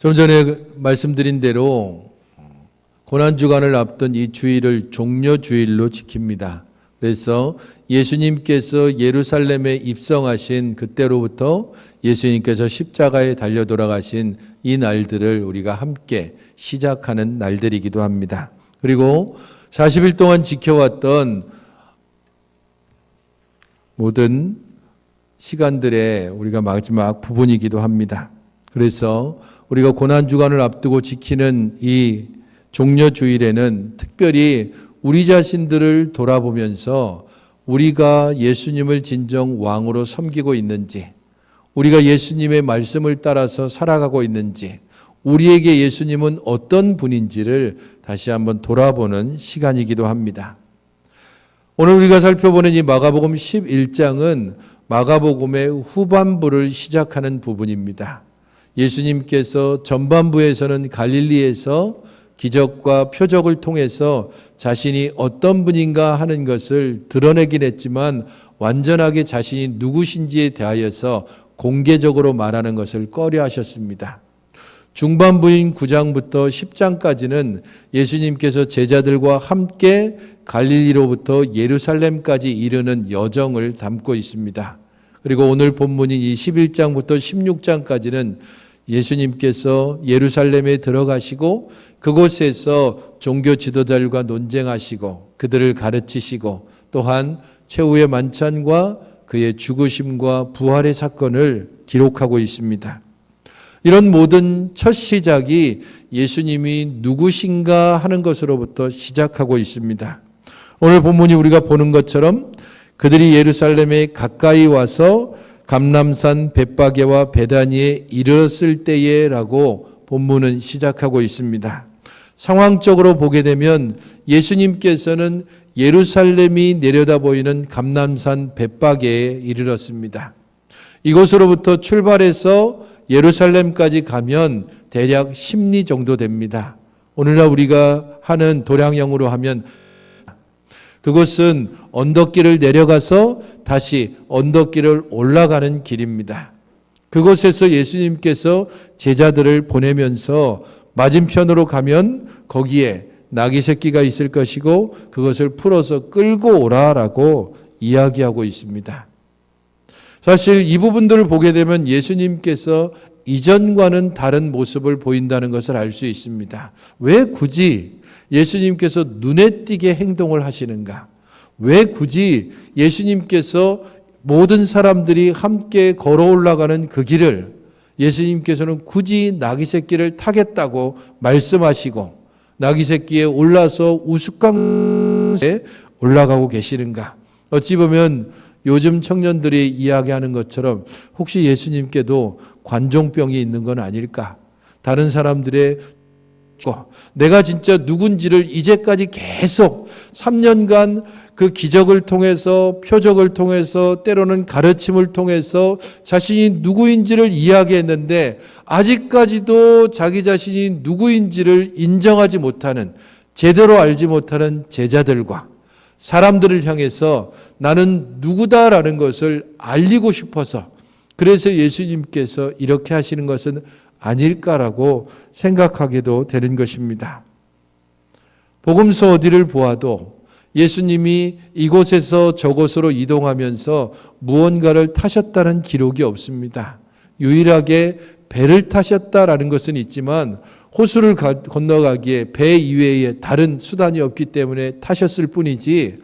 좀 전에 말씀드린 대로 고난주간을 앞둔 이 주일을 종려주일로 지킵니다. 그래서 예수님께서 예루살렘에 입성하신 그때로부터 예수님께서 십자가에 달려 돌아가신 이 날들을 우리가 함께 시작하는 날들이기도 합니다. 그리고 40일 동안 지켜왔던 모든 시간들의 우리가 마지막 부분이기도 합니다. 그래서 우리가 고난주간을 앞두고 지키는 이 종려주일에는 특별히 우리 자신들을 돌아보면서 우리가 예수님을 진정 왕으로 섬기고 있는지, 우리가 예수님의 말씀을 따라서 살아가고 있는지, 우리에게 예수님은 어떤 분인지를 다시 한번 돌아보는 시간이기도 합니다. 오늘 우리가 살펴보는 이 마가복음 11장은 마가복음의 후반부를 시작하는 부분입니다. 예수님께서 전반부에서는 갈릴리에서 기적과 표적을 통해서 자신이 어떤 분인가 하는 것을 드러내긴 했지만 완전하게 자신이 누구신지에 대하여서 공개적으로 말하는 것을 꺼려 하셨습니다. 중반부인 9장부터 10장까지는 예수님께서 제자들과 함께 갈릴리로부터 예루살렘까지 이르는 여정을 담고 있습니다. 그리고 오늘 본문인 이 11장부터 16장까지는 예수님께서 예루살렘에 들어가시고 그곳에서 종교 지도자들과 논쟁하시고 그들을 가르치시고 또한 최후의 만찬과 그의 죽으심과 부활의 사건을 기록하고 있습니다. 이런 모든 첫 시작이 예수님이 누구신가 하는 것으로부터 시작하고 있습니다. 오늘 본문이 우리가 보는 것처럼 그들이 예루살렘에 가까이 와서 감람산 벳바게와 베다니에 이르렀을 때에 라고 본문은 시작하고 있습니다. 상황적으로 보게 되면 예수님께서는 예루살렘이 내려다 보이는 감람산 벳바게에 이르렀습니다. 이곳으로부터 출발해서 예루살렘까지 가면 대략 10리 정도 됩니다. 오늘날 우리가 하는 도량형으로 하면 그곳은 언덕길을 내려가서 다시 언덕길을 올라가는 길입니다. 그곳에서 예수님께서 제자들을 보내면서 맞은편으로 가면 거기에 나귀 새끼가 있을 것이고 그것을 풀어서 끌고 오라라고 이야기하고 있습니다. 사실 이 부분들을 보게 되면 예수님께서 이전과는 다른 모습을 보인다는 것을 알 수 있습니다. 왜 굳이 예수님께서 눈에 띄게 행동을 하시는가? 왜 굳이 예수님께서 모든 사람들이 함께 걸어 올라가는 그 길을 예수님께서는 굳이 나귀 새끼를 타겠다고 말씀하시고 나귀 새끼에 올라서 우스꽝에 올라가고 계시는가? 어찌 보면 요즘 청년들이 이야기하는 것처럼 혹시 예수님께도 관종병이 있는 건 아닐까? 다른 사람들의 내가 진짜 누군지를 이제까지 계속 3년간 그 기적을 통해서 표적을 통해서 때로는 가르침을 통해서 자신이 누구인지를 이야기했는데 아직까지도 자기 자신이 누구인지를 인정하지 못하는 제대로 알지 못하는 제자들과 사람들을 향해서 나는 누구다라는 것을 알리고 싶어서 그래서 예수님께서 이렇게 하시는 것은 아닐까라고 생각하게도 되는 것입니다. 복음서 어디를 보아도 예수님이 이곳에서 저곳으로 이동하면서 무언가를 타셨다는 기록이 없습니다. 유일하게 배를 타셨다라는 것은 있지만 호수를 건너가기에 배 이외에 다른 수단이 없기 때문에 타셨을 뿐이지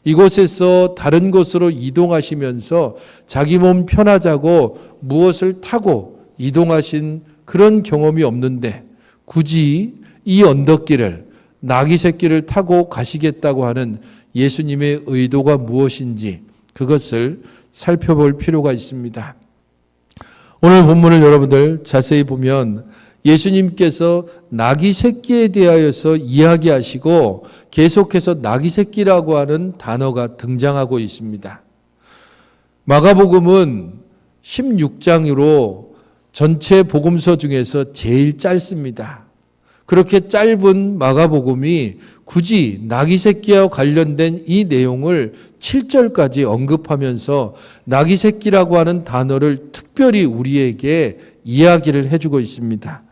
이곳에서 다른 곳으로 이동하시면서 자기 몸 편하자고 무엇을 타고 이동하신 그런 경험이 없는데 굳이 이 언덕길을 나귀 새끼를 타고 가시겠다고 하는 예수님의 의도가 무엇인지 그것을 살펴볼 필요가 있습니다. 오늘 본문을 여러분들 자세히 보면 예수님께서 나귀 새끼에 대하여서 이야기하시고 계속해서 나귀 새끼라고 하는 단어가 등장하고 있습니다. 마가복음은 16장으로 전체 복음서 중에서 제일 짧습니다. 그렇게 짧은 마가복음이 굳이 나귀 새끼와 관련된 이 내용을 7절까지 언급하면서 나귀 새끼라고 하는 단어를 특별히 우리에게 이야기를 해주고 있습니다.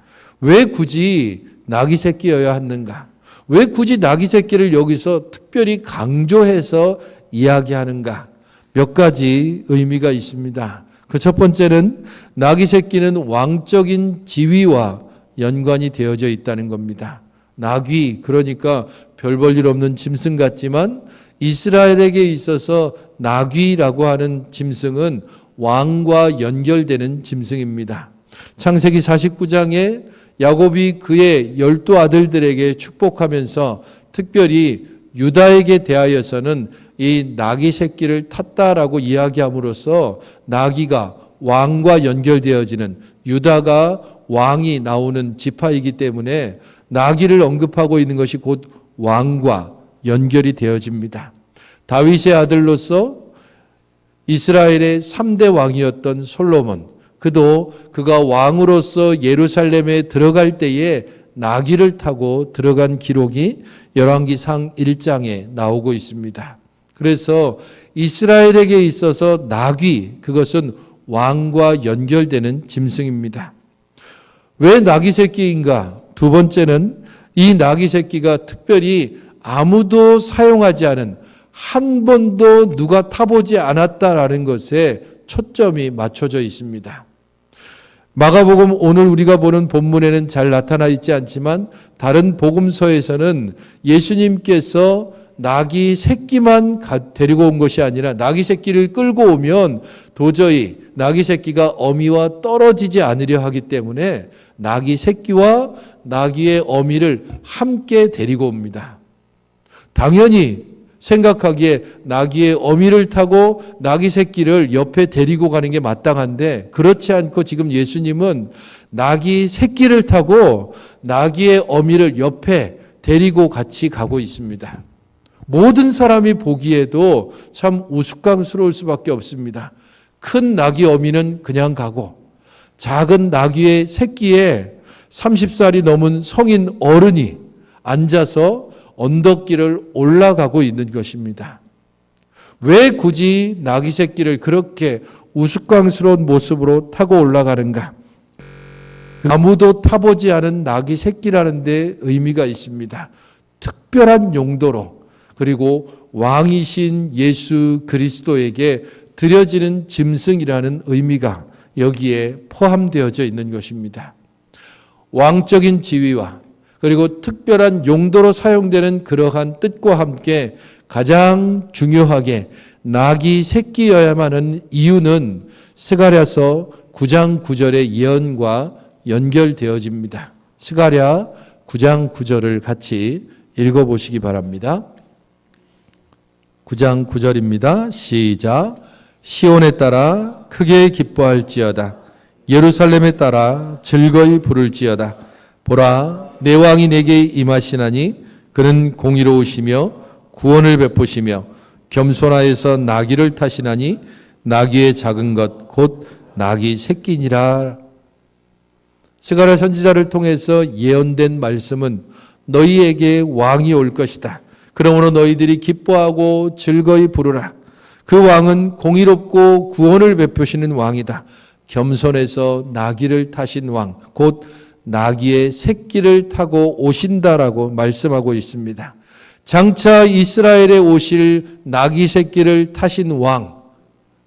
왜 굳이 나귀 새끼여야 하는가? 왜 굳이 나귀 새끼를 여기서 특별히 강조해서 이야기하는가? 몇 가지 의미가 있습니다. 그 첫 번째는 나귀 새끼는 왕적인 지위와 연관이 되어져 있다는 겁니다. 나귀, 그러니까 별 볼 일 없는 짐승 같지만 이스라엘에게 있어서 나귀라고 하는 짐승은 왕과 연결되는 짐승입니다. 창세기 49장에 야곱이 그의 12 아들들에게 축복하면서 특별히 유다에게 대하여서는 이 나귀 새끼를 탔다라고 이야기함으로써 나귀가 왕과 연결되어지는, 유다가 왕이 나오는 지파이기 때문에 나귀를 언급하고 있는 것이 곧 왕과 연결이 되어집니다. 다윗의 아들로서 이스라엘의 3대 왕이었던 솔로몬, 그가 왕으로서 예루살렘에 들어갈 때에 나귀를 타고 들어간 기록이 열왕기상 1장에 나오고 있습니다. 그래서 이스라엘에게 있어서 나귀, 그것은 왕과 연결되는 짐승입니다. 왜 나귀 새끼인가? 두 번째는 이 나귀 새끼가 특별히 아무도 사용하지 않은, 한 번도 누가 타보지 않았다라는 것에 초점이 맞춰져 있습니다. 마가복음 오늘 우리가 보는 본문에는 잘 나타나 있지 않지만 다른 복음서에서는 예수님께서 나귀 새끼만 데리고 온 것이 아니라 나귀 새끼를 끌고 오면 도저히 나귀 새끼가 어미와 떨어지지 않으려 하기 때문에 나귀 새끼와 나귀의 어미를 함께 데리고 옵니다. 당연히 생각하기에 나귀의 어미를 타고 나귀 새끼를 옆에 데리고 가는 게 마땅한데 그렇지 않고 지금 예수님은 나귀 새끼를 타고 나귀의 어미를 옆에 데리고 같이 가고 있습니다. 모든 사람이 보기에도 참 우스꽝스러울 수밖에 없습니다. 큰 나귀 어미는 그냥 가고 작은 나귀의 새끼에 30살이 넘은 성인 어른이 앉아서 언덕길을 올라가고 있는 것입니다. 왜 굳이 나귀 새끼를 그렇게 우스꽝스러운 모습으로 타고 올라가는가? 아무도 타보지 않은 나귀 새끼라는 데 의미가 있습니다. 특별한 용도로, 그리고 왕이신 예수 그리스도에게 드려지는 짐승이라는 의미가 여기에 포함되어져 있는 것입니다. 왕적인 지위와 그리고 특별한 용도로 사용되는 그러한 뜻과 함께 가장 중요하게 나귀 새끼여야만 하는 이유는 스가랴서 9장 9절의 예언과 연결되어집니다. 스가랴 9장 9절을 같이 읽어보시기 바랍니다. 9장 9절입니다. 시작. 시온에 따라 크게 기뻐할지어다. 예루살렘에 따라 즐거이 부를지어다. 보라, 내 왕이 내게 임하시나니 그는 공의로우시며 구원을 베푸시며 겸손하여서 나귀를 타시나니 나귀의 작은 것 곧 나귀 새끼니라. 스가랴 선지자를 통해서 예언된 말씀은 너희에게 왕이 올 것이다. 그러므로 너희들이 기뻐하고 즐거이 부르라. 그 왕은 공의롭고 구원을 베푸시는 왕이다. 겸손해서 나귀를 타신 왕, 곧 나귀의 새끼를 타고 오신다라고 말씀하고 있습니다. 장차 이스라엘에 오실 나귀 새끼를 타신 왕,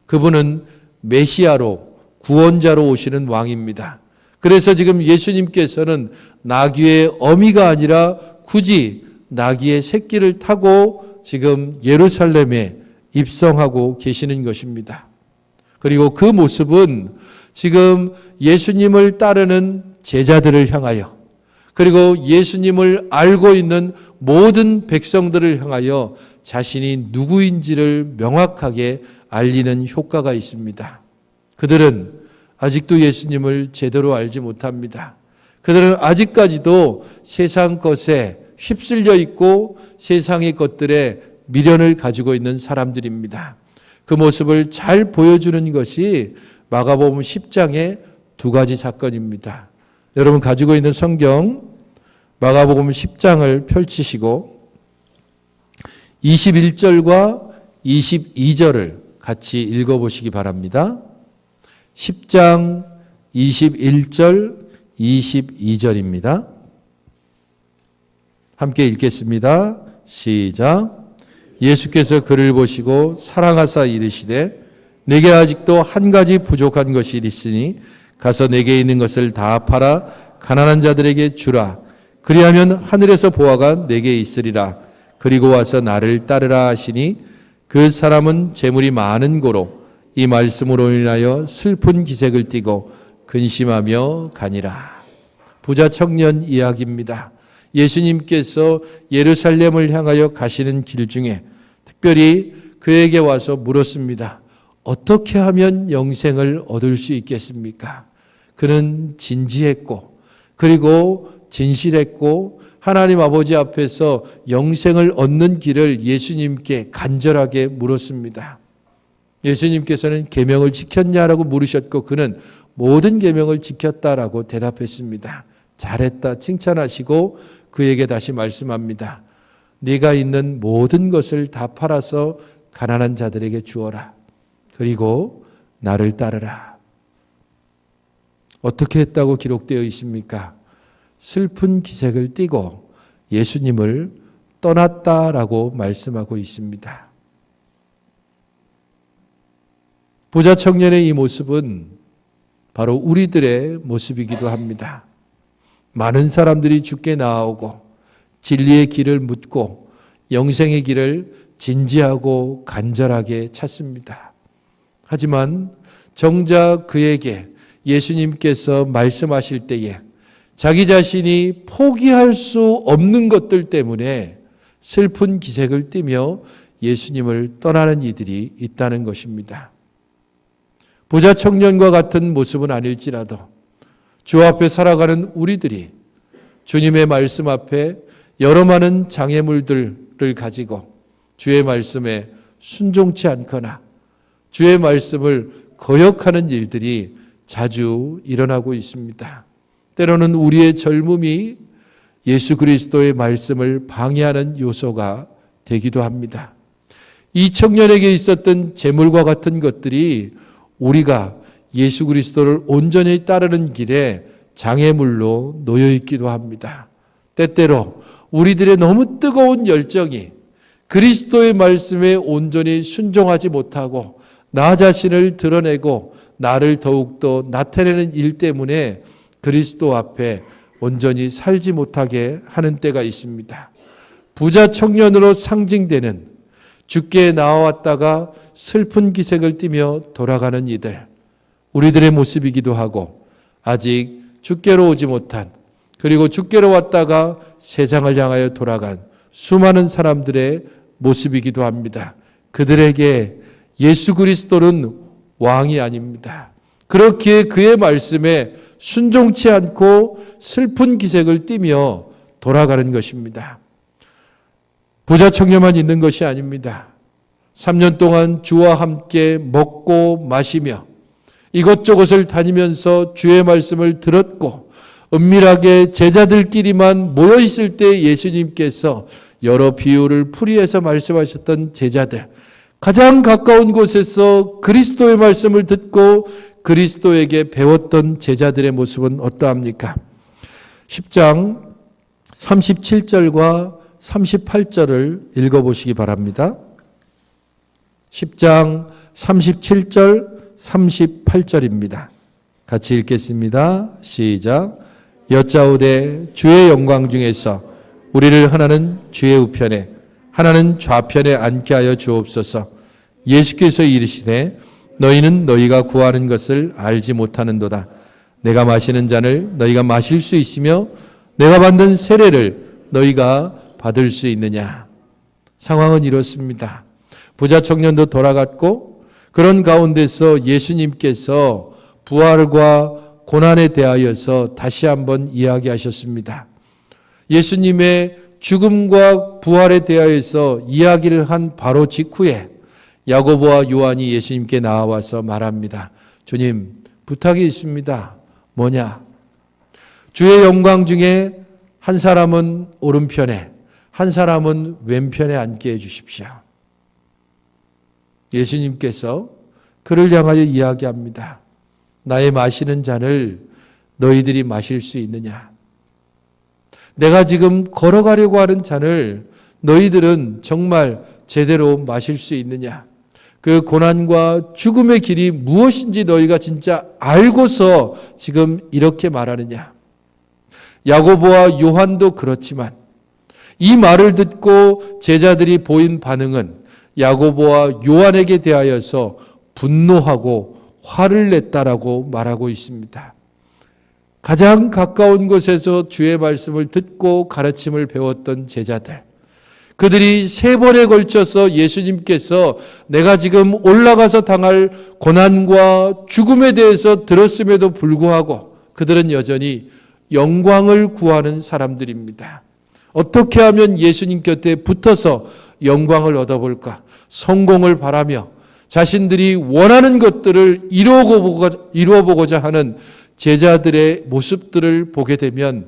그분은 메시아로 구원자로 오시는 왕입니다. 그래서 지금 예수님께서는 나귀의 어미가 아니라 굳이 나귀의 새끼를 타고 지금 예루살렘에 입성하고 계시는 것입니다. 그리고 그 모습은 지금 예수님을 따르는 제자들을 향하여, 그리고 예수님을 알고 있는 모든 백성들을 향하여 자신이 누구인지를 명확하게 알리는 효과가 있습니다. 그들은 아직도 예수님을 제대로 알지 못합니다. 그들은 아직까지도 세상 것에 휩쓸려 있고 세상의 것들에 미련을 가지고 있는 사람들입니다. 그 모습을 잘 보여주는 것이 마가복음 10장의 두 가지 사건입니다. 여러분 가지고 있는 성경 마가복음 10장을 펼치시고 21절과 22절을 같이 읽어보시기 바랍니다. 10장 21절, 22절입니다. 함께 읽겠습니다. 시작. 예수께서 그를 보시고 사랑하사 이르시되 내게 아직도 한 가지 부족한 것이 있으니 가서 내게 있는 것을 다 팔아 가난한 자들에게 주라. 그리하면 하늘에서 보화가 내게 있으리라. 그리고 와서 나를 따르라 하시니 그 사람은 재물이 많은 고로 이 말씀으로 인하여 슬픈 기색을 띠고 근심하며 가니라. 부자 청년 이야기입니다. 예수님께서 예루살렘을 향하여 가시는 길 중에 특별히 그에게 와서 물었습니다. 어떻게 하면 영생을 얻을 수 있겠습니까? 그는 진지했고 그리고 진실했고 하나님 아버지 앞에서 영생을 얻는 길을 예수님께 간절하게 물었습니다. 예수님께서는 계명을 지켰냐라고 물으셨고 그는 모든 계명을 지켰다라고 대답했습니다. 잘했다 칭찬하시고 그에게 다시 말씀합니다. 네가 있는 모든 것을 다 팔아서 가난한 자들에게 주어라. 그리고 나를 따르라. 어떻게 했다고 기록되어 있습니까? 슬픈 기색을 띠고 예수님을 떠났다라고 말씀하고 있습니다. 부자 청년의 이 모습은 바로 우리들의 모습이기도 합니다. 많은 사람들이 주께 나아오고 진리의 길을 묻고 영생의 길을 진지하고 간절하게 찾습니다. 하지만 정작 그에게 예수님께서 말씀하실 때에 자기 자신이 포기할 수 없는 것들 때문에 슬픈 기색을 띠며 예수님을 떠나는 이들이 있다는 것입니다. 부자 청년과 같은 모습은 아닐지라도 주 앞에 살아가는 우리들이 주님의 말씀 앞에 여러 많은 장애물들을 가지고 주의 말씀에 순종치 않거나 주의 말씀을 거역하는 일들이 자주 일어나고 있습니다. 때로는 우리의 젊음이 예수 그리스도의 말씀을 방해하는 요소가 되기도 합니다. 이 청년에게 있었던 재물과 같은 것들이 우리가 예수 그리스도를 온전히 따르는 길에 장애물로 놓여 있기도 합니다. 때때로 우리들의 너무 뜨거운 열정이 그리스도의 말씀에 온전히 순종하지 못하고 나 자신을 드러내고 나를 더욱더 나타내는 일 때문에 그리스도 앞에 온전히 살지 못하게 하는 때가 있습니다. 부자 청년으로 상징되는 주께 나와왔다가 슬픈 기색을 띠며 돌아가는 이들, 우리들의 모습이기도 하고 아직 주께로 오지 못한 그리고 주께로 왔다가 세상을 향하여 돌아간 수많은 사람들의 모습이기도 합니다. 그들에게 예수 그리스도는 왕이 아닙니다. 그렇기에 그의 말씀에 순종치 않고 슬픈 기색을 띠며 돌아가는 것입니다. 부자 청년만 있는 것이 아닙니다. 3년 동안 주와 함께 먹고 마시며 이것저것을 다니면서 주의 말씀을 들었고 은밀하게 제자들끼리만 모여 있을 때 예수님께서 여러 비유를 풀이해서 말씀하셨던 제자들, 가장 가까운 곳에서 그리스도의 말씀을 듣고 그리스도에게 배웠던 제자들의 모습은 어떠합니까? 10장 37절과 38절을 읽어보시기 바랍니다. 10장 37절, 38절입니다. 같이 읽겠습니다. 시작. 여짜오되 주의 영광 중에서 우리를 하나는 주의 우편에 하나는 좌편에 앉게 하여 주옵소서. 예수께서 이르시되 너희는 너희가 구하는 것을 알지 못하는도다. 내가 마시는 잔을 너희가 마실 수 있으며 내가 받는 세례를 너희가 받을 수 있느냐. 상황은 이렇습니다. 부자 청년도 돌아갔고 그런 가운데서 예수님께서 부활과 고난에 대하여서 다시 한번 이야기하셨습니다. 예수님의 죽음과 부활에 대하여서 이야기를 한 바로 직후에 야고보와 요한이 예수님께 나와서 말합니다. 주님, 부탁이 있습니다. 뭐냐? 주의 영광 중에 한 사람은 오른편에, 한 사람은 왼편에 앉게 해주십시오. 예수님께서 그를 향하여 이야기합니다. 나의 마시는 잔을 너희들이 마실 수 있느냐? 내가 지금 걸어가려고 하는 잔을 너희들은 정말 제대로 마실 수 있느냐? 그 고난과 죽음의 길이 무엇인지 너희가 진짜 알고서 지금 이렇게 말하느냐? 야고보와 요한도 그렇지만 이 말을 듣고 제자들이 보인 반응은 야고보와 요한에게 대하여서 분노하고 화를 냈다라고 말하고 있습니다. 가장 가까운 곳에서 주의 말씀을 듣고 가르침을 배웠던 제자들, 그들이 3번에 걸쳐서 예수님께서 내가 지금 올라가서 당할 고난과 죽음에 대해서 들었음에도 불구하고 그들은 여전히 영광을 구하는 사람들입니다. 어떻게 하면 예수님 곁에 붙어서 영광을 얻어볼까? 성공을 바라며 자신들이 원하는 것들을 이루어보고자 하는 제자들의 모습들을 보게 되면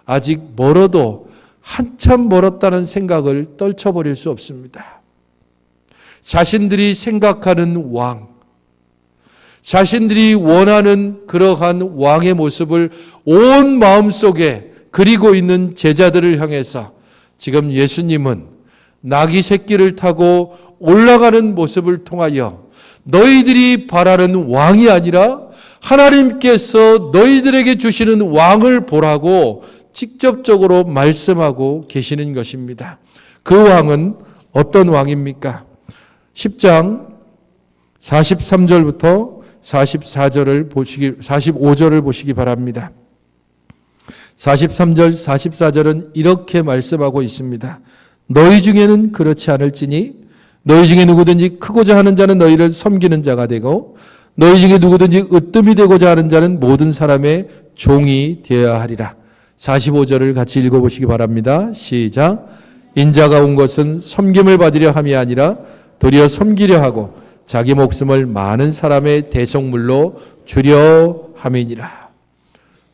아직 멀어도 한참 멀었다는 생각을 떨쳐버릴 수 없습니다. 자신들이 생각하는 왕, 자신들이 원하는 그러한 왕의 모습을 온 마음속에 그리고 있는 제자들을 향해서 지금 예수님은 나귀 새끼를 타고 올라가는 모습을 통하여 너희들이 바라는 왕이 아니라 하나님께서 너희들에게 주시는 왕을 보라고 직접적으로 말씀하고 계시는 것입니다. 그 왕은 어떤 왕입니까? 10장 43절부터 45절을 보시기 바랍니다. 43절, 44절은 이렇게 말씀하고 있습니다. 너희 중에는 그렇지 않을지니 너희 중에 누구든지 크고자 하는 자는 너희를 섬기는 자가 되고 너희 중에 누구든지 으뜸이 되고자 하는 자는 모든 사람의 종이 되어야 하리라. 45절을 같이 읽어보시기 바랍니다. 시작. 인자가 온 것은 섬김을 받으려 함이 아니라 도리어 섬기려 하고 자기 목숨을 많은 사람의 대속물로 주려 함이니라.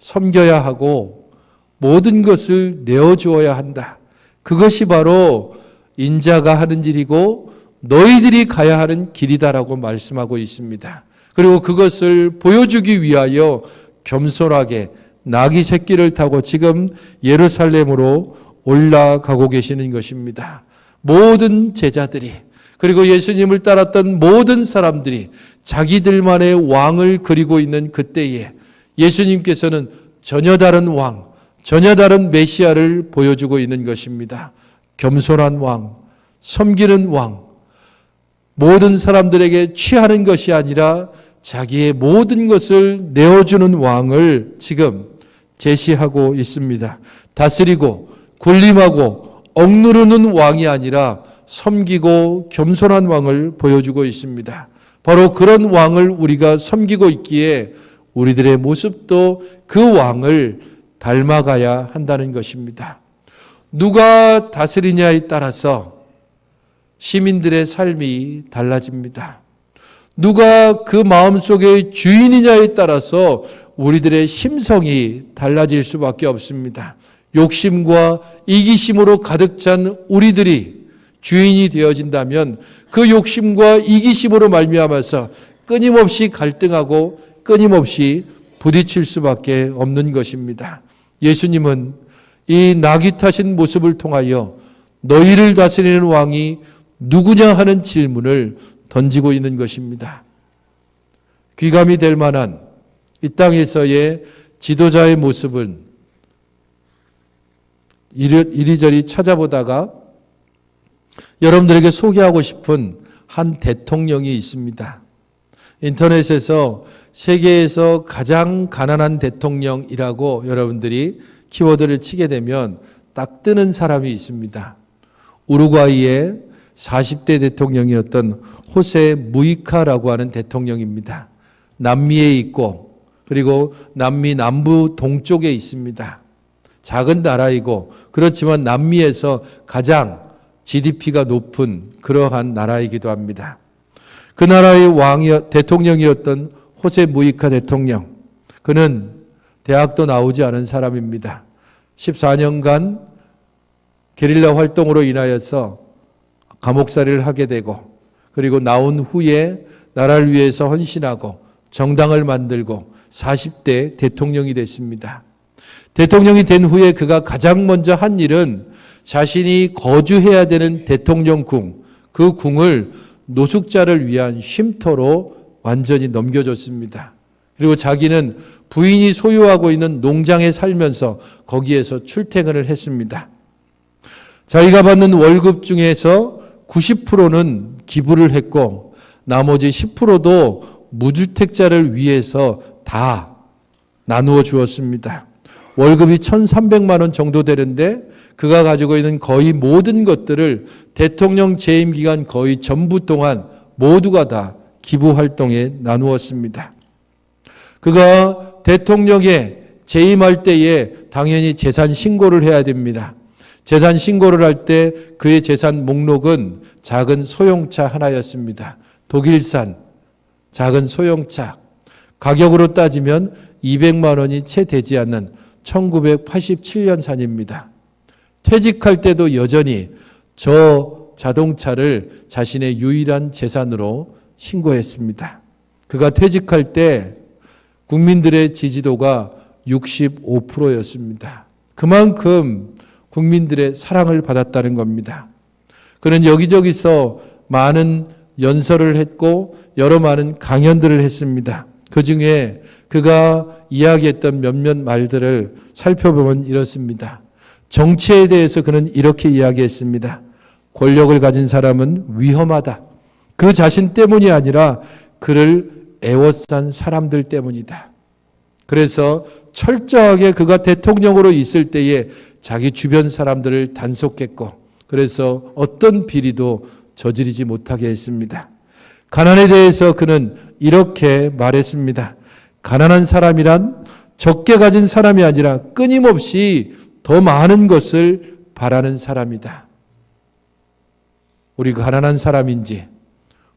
섬겨야 하고 모든 것을 내어주어야 한다. 그것이 바로 인자가 하는 일이고 너희들이 가야 하는 길이다라고 말씀하고 있습니다. 그리고 그것을 보여주기 위하여 겸손하게 나귀 새끼를 타고 지금 예루살렘으로 올라가고 계시는 것입니다. 모든 제자들이 그리고 예수님을 따랐던 모든 사람들이 자기들만의 왕을 그리고 있는 그때에 예수님께서는 전혀 다른 왕, 전혀 다른 메시아를 보여주고 있는 것입니다. 겸손한 왕, 섬기는 왕, 모든 사람들에게 취하는 것이 아니라 자기의 모든 것을 내어주는 왕을 지금 제시하고 있습니다. 다스리고 군림하고 억누르는 왕이 아니라 섬기고 겸손한 왕을 보여주고 있습니다. 바로 그런 왕을 우리가 섬기고 있기에 우리들의 모습도 그 왕을 닮아가야 한다는 것입니다. 누가 다스리냐에 따라서 시민들의 삶이 달라집니다. 누가 그 마음속의 주인이냐에 따라서 우리들의 심성이 달라질 수밖에 없습니다. 욕심과 이기심으로 가득 찬 우리들이 주인이 되어진다면 그 욕심과 이기심으로 말미암아서 끊임없이 갈등하고 끊임없이 부딪힐 수밖에 없는 것입니다. 예수님은 이 나귀 타신 모습을 통하여 너희를 다스리는 왕이 누구냐 하는 질문을 던지고 있는 것입니다. 귀감이 될 만한 이 땅에서의 지도자의 모습은 이리저리 찾아보다가 여러분들에게 소개하고 싶은 한 대통령이 있습니다. 인터넷에서 세계에서 가장 가난한 대통령이라고 여러분들이 키워드를 치게 되면 딱 뜨는 사람이 있습니다. 우루과이의 40대 대통령이었던 호세 무이카라고 하는 대통령입니다. 남미에 있고 그리고 남미 남부 동쪽에 있습니다. 작은 나라이고 그렇지만 남미에서 가장 GDP가 높은 그러한 나라이기도 합니다. 그 나라의 대통령이었던 호세 무이카 대통령, 그는 대학도 나오지 않은 사람입니다. 14년간 게릴라 활동으로 인하여서 감옥살이를 하게 되고 그리고 나온 후에 나라를 위해서 헌신하고 정당을 만들고 40대 대통령이 됐습니다. 대통령이 된 후에 그가 가장 먼저 한 일은 자신이 거주해야 되는 대통령궁, 그 궁을 노숙자를 위한 쉼터로 완전히 넘겨줬습니다. 그리고 자기는 부인이 소유하고 있는 농장에 살면서 거기에서 출퇴근을 했습니다. 자기가 받는 월급 중에서 90%는 기부를 했고 나머지 10%도 무주택자를 위해서 다 나누어 주었습니다. 월급이 1,300만 원 정도 되는데 그가 가지고 있는 거의 모든 것들을 대통령 재임 기간 거의 전부 동안 모두가 다 기부 활동에 나누었습니다. 그가 대통령에 재임할 때에 당연히 재산 신고를 해야 됩니다. 재산 신고를 할 때 그의 재산 목록은 작은 소형차 하나였습니다. 독일산 작은 소형차. 가격으로 따지면 200만 원이 채 되지 않는 1987년산입니다. 퇴직할 때도 여전히 저 자동차를 자신의 유일한 재산으로 신고했습니다. 그가 퇴직할 때 국민들의 지지도가 65%였습니다. 그만큼 국민들의 사랑을 받았다는 겁니다. 그는 여기저기서 많은 연설을 했고 여러 많은 강연들을 했습니다. 그 중에 그가 이야기했던 몇몇 말들을 살펴보면 이렇습니다. 정치에 대해서 그는 이렇게 이야기했습니다. 권력을 가진 사람은 위험하다. 그 자신 때문이 아니라 그를 애워싼 사람들 때문이다. 그래서 철저하게 그가 대통령으로 있을 때에 자기 주변 사람들을 단속했고 그래서 어떤 비리도 저지르지 못하게 했습니다. 가난에 대해서 그는 이렇게 말했습니다. 가난한 사람이란 적게 가진 사람이 아니라 끊임없이 더 많은 것을 바라는 사람이다. 우리 가난한 사람인지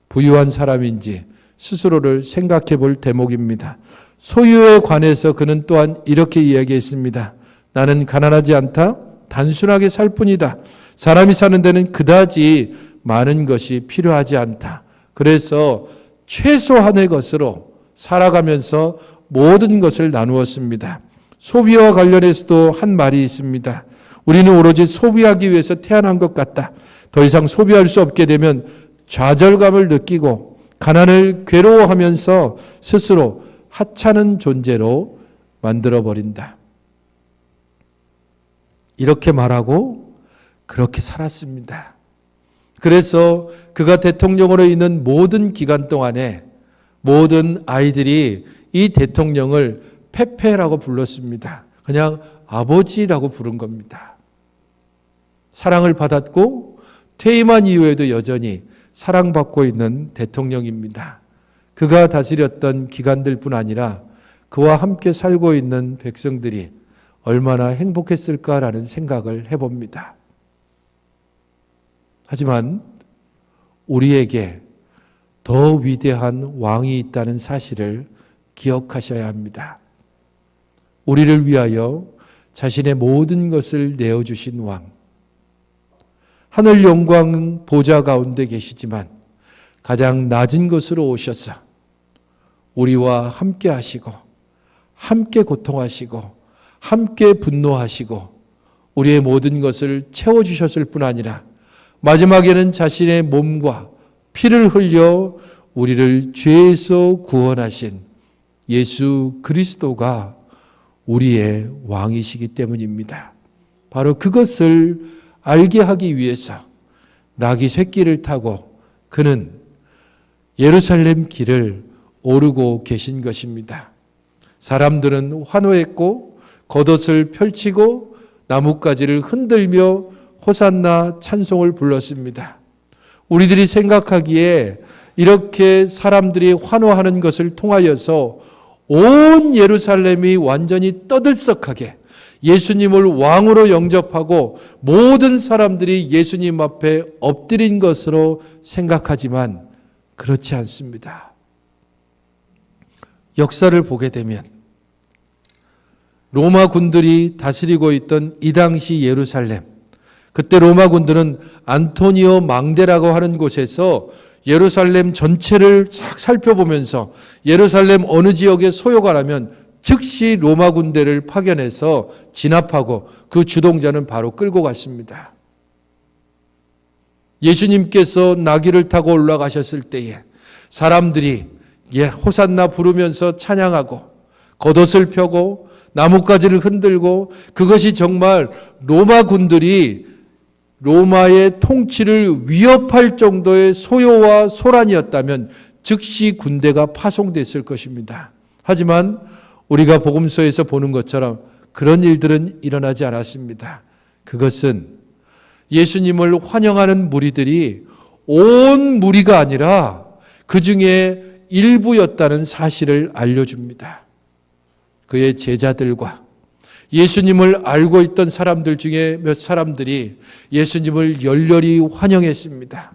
부유한 사람인지 스스로를 생각해 볼 대목입니다. 소유에 관해서 그는 또한 이렇게 이야기했습니다. 나는 가난하지 않다. 단순하게 살 뿐이다. 사람이 사는 데는 그다지 많은 것이 필요하지 않다. 그래서 최소한의 것으로 살아가면서 모든 것을 나누었습니다. 소비와 관련해서도 한 말이 있습니다. 우리는 오로지 소비하기 위해서 태어난 것 같다. 더 이상 소비할 수 없게 되면 좌절감을 느끼고 가난을 괴로워하면서 스스로 하찮은 존재로 만들어버린다. 이렇게 말하고 그렇게 살았습니다. 그래서 그가 대통령으로 있는 모든 기간 동안에 모든 아이들이 이 대통령을 페페라고 불렀습니다. 그냥 아버지라고 부른 겁니다. 사랑을 받았고 퇴임한 이후에도 여전히 사랑받고 있는 대통령입니다. 그가 다스렸던 기간들뿐 아니라 그와 함께 살고 있는 백성들이 얼마나 행복했을까라는 생각을 해봅니다. 하지만 우리에게 더 위대한 왕이 있다는 사실을 기억하셔야 합니다. 우리를 위하여 자신의 모든 것을 내어주신 왕. 하늘 영광 보좌 가운데 계시지만 가장 낮은 곳으로 오셔서 우리와 함께 하시고 함께 고통하시고 함께 분노하시고 우리의 모든 것을 채워주셨을 뿐 아니라 마지막에는 자신의 몸과 피를 흘려 우리를 죄에서 구원하신 예수 그리스도가 우리의 왕이시기 때문입니다. 바로 그것을 알게 하기 위해서 나귀 새끼를 타고 그는 예루살렘 길을 오르고 계신 것입니다. 사람들은 환호했고 겉옷을 펼치고 나뭇가지를 흔들며 호산나 찬송을 불렀습니다. 우리들이 생각하기에 이렇게 사람들이 환호하는 것을 통하여서 온 예루살렘이 완전히 떠들썩하게 예수님을 왕으로 영접하고 모든 사람들이 예수님 앞에 엎드린 것으로 생각하지만 그렇지 않습니다. 역사를 보게 되면 로마 군들이 다스리고 있던 이 당시 예루살렘, 그때 로마 군들은 안토니오 망대라고 하는 곳에서 예루살렘 전체를 싹 살펴보면서 예루살렘 어느 지역에 소요가 나면 즉시 로마 군대를 파견해서 진압하고 그 주동자는 바로 끌고 갔습니다. 예수님께서 나귀를 타고 올라가셨을 때에 사람들이 호산나 부르면서 찬양하고 겉옷을 펴고 나뭇가지를 흔들고, 그것이 정말 로마 군들이 로마의 통치를 위협할 정도의 소요와 소란이었다면 즉시 군대가 파송됐을 것입니다. 하지만 우리가 복음서에서 보는 것처럼 그런 일들은 일어나지 않았습니다. 그것은 예수님을 환영하는 무리들이 온 무리가 아니라 그 중에 일부였다는 사실을 알려줍니다. 그의 제자들과 예수님을 알고 있던 사람들 중에 몇 사람들이 예수님을 열렬히 환영했습니다.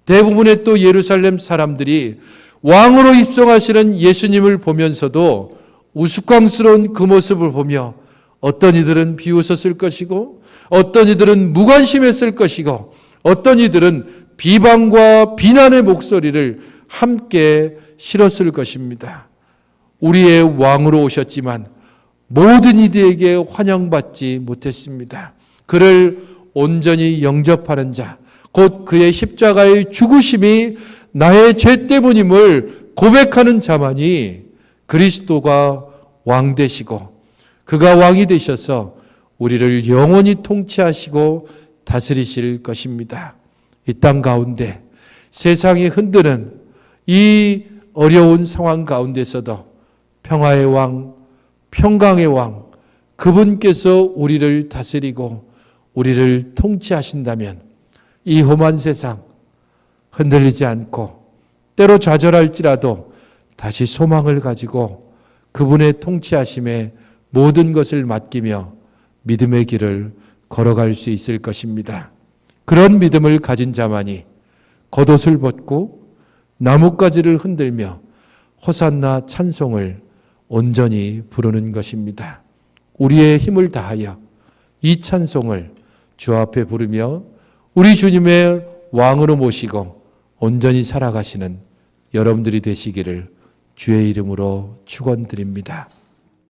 대부분의 또 예루살렘 사람들이 왕으로 입성하시는 예수님을 보면서도 우스꽝스러운 그 모습을 보며 어떤 이들은 비웃었을 것이고, 어떤 이들은 무관심했을 것이고, 어떤 이들은 비방과 비난의 목소리를 함께 실었을 것입니다. 우리의 왕으로 오셨지만 모든 이들에게 환영받지 못했습니다. 그를 온전히 영접하는 자, 곧 그의 십자가의 죽으심이 나의 죄 때문임을 고백하는 자만이 그리스도가 왕 되시고, 그가 왕이 되셔서 우리를 영원히 통치하시고 다스리실 것입니다. 이 땅 가운데 세상이 흔드는 이 어려운 상황 가운데서도 평화의 왕, 평강의 왕, 그분께서 우리를 다스리고 우리를 통치하신다면 이 험한 세상 흔들리지 않고 때로 좌절할지라도 다시 소망을 가지고 그분의 통치하심에 모든 것을 맡기며 믿음의 길을 걸어갈 수 있을 것입니다. 그런 믿음을 가진 자만이 겉옷을 벗고 나뭇가지를 흔들며 호산나 찬송을 온전히 부르는 것입니다. 우리의 힘을 다하여 이 찬송을 주 앞에 부르며 우리 주님의 왕으로 모시고 온전히 살아가시는 여러분들이 되시기를 주의 이름으로 축원드립니다.